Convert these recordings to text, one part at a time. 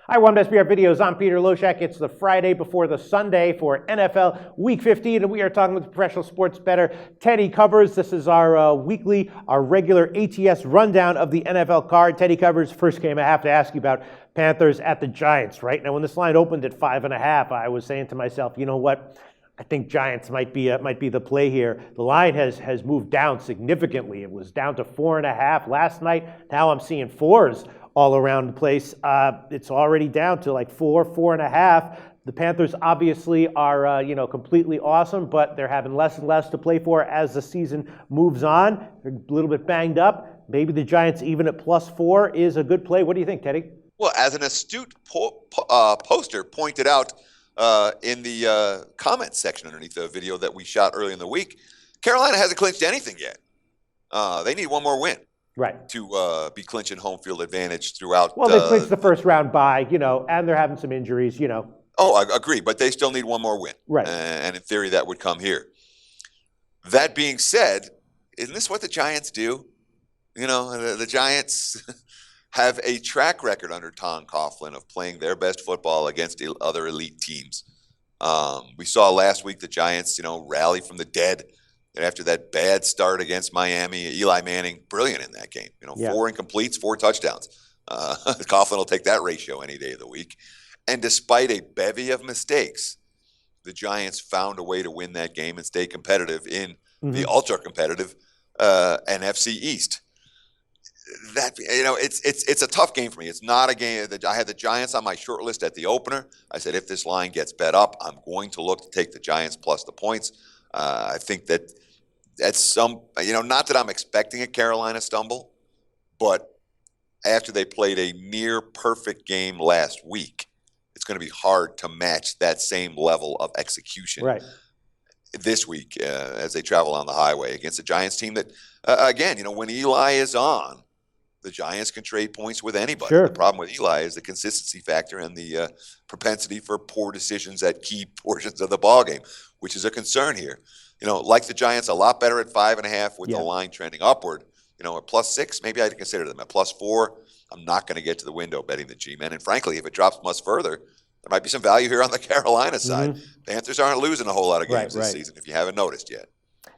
Hi, welcome to SBR Videos. I'm Peter Loshak. It's the Friday before the Sunday for NFL Week 15, and we are talking with professional sports bettor Teddy Covers. This is our regular ATS rundown of the NFL card. Teddy Covers, first game I have to ask you about Panthers at the Giants, right? Now, when this line opened at 5.5, I was saying to myself, you know what? I think Giants might be the play here. The line has moved down significantly. It was down to 4.5 last night. Now I'm seeing 4s all around the place. It's already down to like 4.5. The Panthers obviously are completely awesome, but they're having less and less to play for as the season moves on. They're a little bit banged up. Maybe the Giants even at +4 is a good play. What do you think, Teddy? Well, as an astute poster pointed out in the comments section underneath the video that we shot early in the week, Carolina hasn't clinched anything yet. They need one more win. Right. To be clinching home field advantage throughout. Well, they clinched the first round bye, and they're having some injuries, Oh, I agree, but they still need one more win. Right. And in theory, that would come here. That being said, isn't this what the Giants do? The Giants have a track record under Tom Coughlin of playing their best football against other elite teams. We saw last week the Giants, rally from the dead. After that bad start against Miami, Eli Manning, brilliant in that game. 4 incompletes, 4 touchdowns. Coughlin will take that ratio any day of the week. And despite a bevy of mistakes, the Giants found a way to win that game and stay competitive in the ultra-competitive NFC East. That it's a tough game for me. It's not a game that I had the Giants on my short list at the opener. I said if this line gets bet up, I'm going to look to take the Giants plus the points. I think that. That's some, not that I'm expecting a Carolina stumble, but after they played a near perfect game last week, it's going to be hard to match that same level of execution this week as they travel on the highway against a Giants team that, again, when Eli is on, the Giants can trade points with anybody. Sure. The problem with Eli is the consistency factor and the propensity for poor decisions at key portions of the ballgame, which is a concern here. Like the Giants, a lot better at 5.5 with the line trending upward. At +6, maybe I'd consider them. At +4, I'm not going to get to the window betting the G-men. And frankly, if it drops much further, there might be some value here on the Carolina side. Panthers aren't losing a whole lot of games this season, if you haven't noticed yet.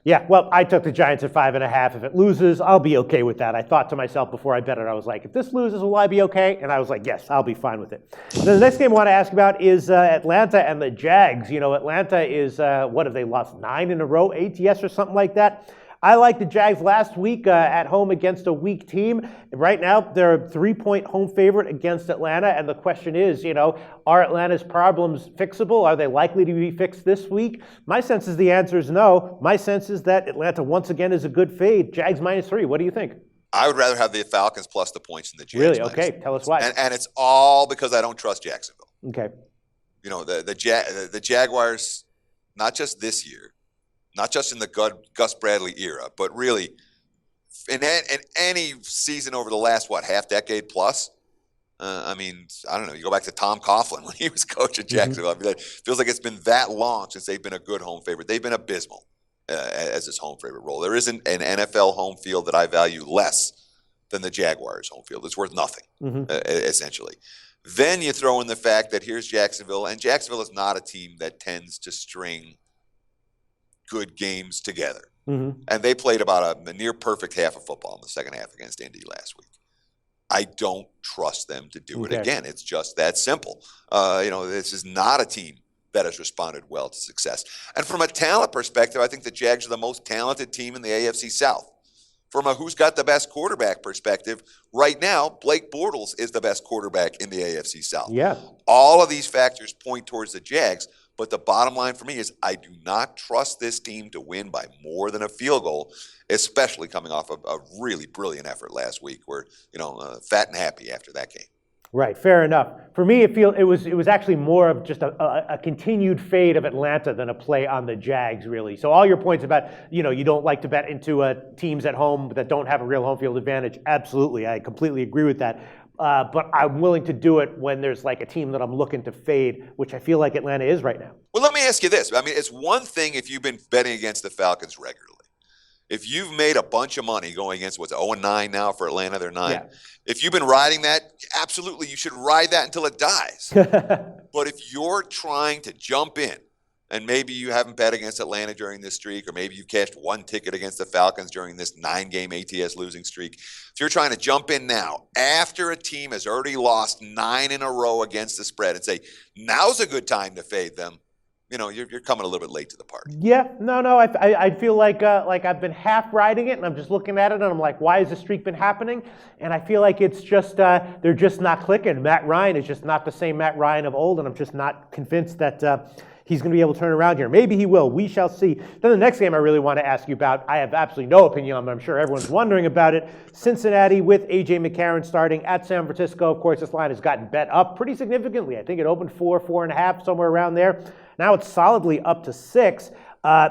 Yeah, well, I took the Giants at 5.5. If it loses, I'll be okay with that. I thought to myself before I bet it, I was like, if this loses, will I be okay? And I was like, yes, I'll be fine with it. The next game I want to ask about is Atlanta and the Jags. Atlanta is, what have they lost, 9 in a row, ATS or something like that? I like the Jags last week at home against a weak team. Right now, they're a 3-point home favorite against Atlanta. And the question is, are Atlanta's problems fixable? Are they likely to be fixed this week? My sense is the answer is no. My sense is that Atlanta, once again, is a good fade. Jags -3. What do you think? I would rather have the Falcons plus the points than the Jags. Really? Okay. Tell us why. And it's all because I don't trust Jacksonville. Okay. The Jaguars, not just this year, not just in the Gus Bradley era, but really in any season over the last, half decade plus. I don't know. You go back to Tom Coughlin when he was coach at Jacksonville. It feels like it's been that long since they've been a good home favorite. They've been abysmal as his home favorite role. There isn't an NFL home field that I value less than the Jaguars home field. It's worth nothing, essentially. Then you throw in the fact that here's Jacksonville, and Jacksonville is not a team that tends to string good games together. And they played about a near perfect half of football in the second half against Indy last week. I don't trust them to do it again. It's just that simple. This is not a team that has responded well to success. And from a talent perspective, I think the Jags are the most talented team in the AFC South. From a who's got the best quarterback perspective, right now, Blake Bortles is the best quarterback in the AFC South. Yeah. All of these factors point towards the Jags. But the bottom line for me is I do not trust this team to win by more than a field goal, especially coming off of a really brilliant effort last week where, fat and happy after that game. Right, fair enough. For me, it was actually more of just a continued fade of Atlanta than a play on the Jags, really. So all your points about, you don't like to bet into teams at home that don't have a real home field advantage, absolutely. I completely agree with that. But I'm willing to do it when there's like a team that I'm looking to fade, which I feel like Atlanta is right now. Well, let me ask you this. It's one thing if you've been betting against the Falcons regularly. If you've made a bunch of money going against what's 0-9 now for Atlanta, they're 9. Yeah. If you've been riding that, absolutely, you should ride that until it dies. But if you're trying to jump in, and maybe you haven't bet against Atlanta during this streak, or maybe you cashed one ticket against the Falcons during this 9-game ATS losing streak. If you're trying to jump in now, after a team has already lost 9 in a row against the spread, and say, now's a good time to fade them, you're coming a little bit late to the party. Yeah, no, I feel like I've been half riding it, and I'm just looking at it, and I'm like, why has this streak been happening? And I feel like it's just, they're just not clicking. Matt Ryan is just not the same Matt Ryan of old, and I'm just not convinced that he's going to be able to turn around here. Maybe he will. We shall see. Then the next game I really want to ask you about, I have absolutely no opinion on, but I'm sure everyone's wondering about it. Cincinnati with A.J. McCarron starting at San Francisco. Of course, this line has gotten bet up pretty significantly. I think it opened 4.5, somewhere around there. Now it's solidly up to 6.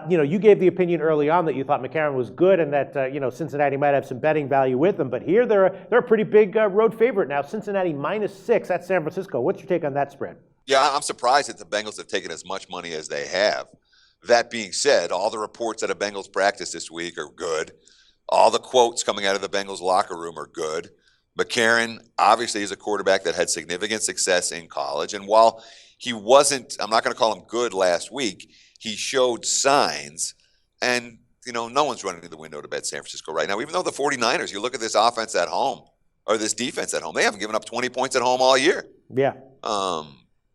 You gave the opinion early on that you thought McCarron was good and that Cincinnati might have some betting value with them. But here they're a pretty big road favorite now. Cincinnati -6 at San Francisco. What's your take on that spread? Yeah, I'm surprised that the Bengals have taken as much money as they have. That being said, all the reports out of Bengals practice this week are good. All the quotes coming out of the Bengals locker room are good. McCarron obviously is a quarterback that had significant success in college. And while he wasn't, I'm not going to call him good last week, he showed signs. And, no one's running to the window to bet San Francisco right now. Even though the 49ers, you look at this offense at home, or this defense at home, they haven't given up 20 points at home all year. Yeah.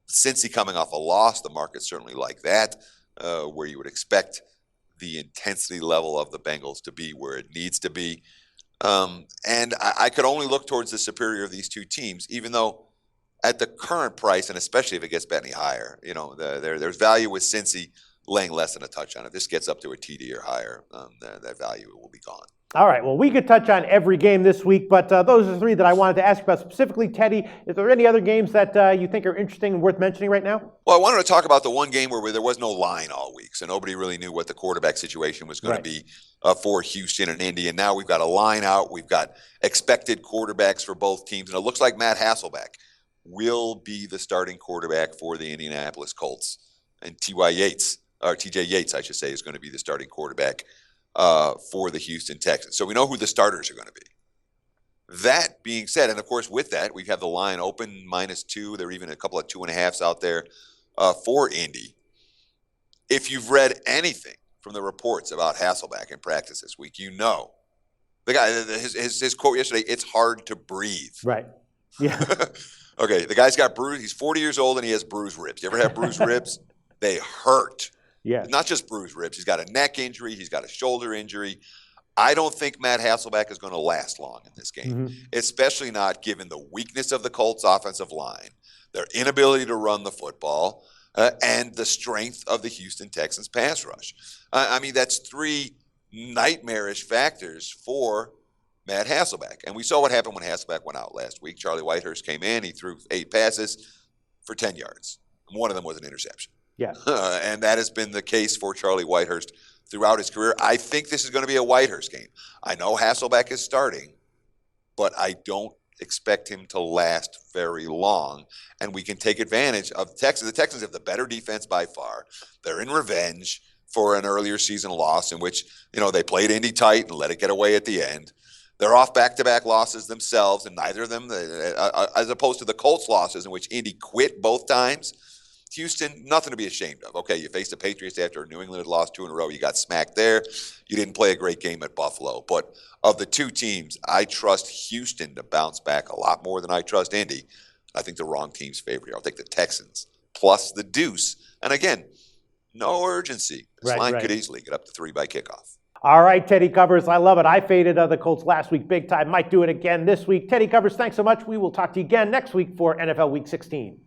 Cincy coming off a loss, the market's certainly like that, where you would expect the intensity level of the Bengals to be where it needs to be. And I could only look towards the superior of these two teams, even though at the current price, and especially if it gets bet any higher, there's value with Cincy laying less than a touchdown. If this gets up to a TD or higher, that value will be gone. All right, well, we could touch on every game this week, but those are 3 that I wanted to ask about specifically. Teddy, is there any other games that you think are interesting and worth mentioning right now? Well, I wanted to talk about the one game where there was no line all week, so nobody really knew what the quarterback situation was going to be for Houston and Indy. And now we've got a line out. We've got expected quarterbacks for both teams, and it looks like Matt Hasselbeck will be the starting quarterback for the Indianapolis Colts. And TJ Yates, I should say, is going to be the starting quarterback for the Houston Texans. So we know who the starters are going to be. That being said, and of course with that, we have the line open -2. There are even a couple of 2.5s out there for Indy. If you've read anything from the reports about Hasselbeck in practice this week, the guy, his quote yesterday, "It's hard to breathe." Right. Yeah. Okay, the guy's got bruised. He's 40 years old and he has bruised ribs. You ever have bruised ribs? They hurt. Yeah. Not just bruised ribs. He's got a neck injury. He's got a shoulder injury. I don't think Matt Hasselbeck is going to last long in this game, especially not given the weakness of the Colts' offensive line, their inability to run the football, and the strength of the Houston Texans pass rush. That's 3 nightmarish factors for Matt Hasselbeck. And we saw what happened when Hasselbeck went out last week. Charlie Whitehurst came in. He threw 8 passes for 10 yards. One of them was an interception. Yeah. And that has been the case for Charlie Whitehurst throughout his career. I think this is going to be a Whitehurst game. I know Hasselbeck is starting, but I don't expect him to last very long. And we can take advantage of the Texans. The Texans have the better defense by far. They're in revenge for an earlier season loss in which, they played Indy tight and let it get away at the end. They're off back-to-back losses themselves, and neither of them, as opposed to the Colts losses in which Indy quit both times. Houston, nothing to be ashamed of. Okay, you faced the Patriots after New England had lost 2 in a row. You got smacked there. You didn't play a great game at Buffalo. But of the 2 teams, I trust Houston to bounce back a lot more than I trust Indy. I think the wrong team's favorite here. I'll take the Texans plus the deuce. And again, no urgency. This line could easily get up to 3 by kickoff. All right, Teddy Covers, I love it. I faded the Colts last week big time. Might do it again this week. Teddy Covers, thanks so much. We will talk to you again next week for NFL Week 16.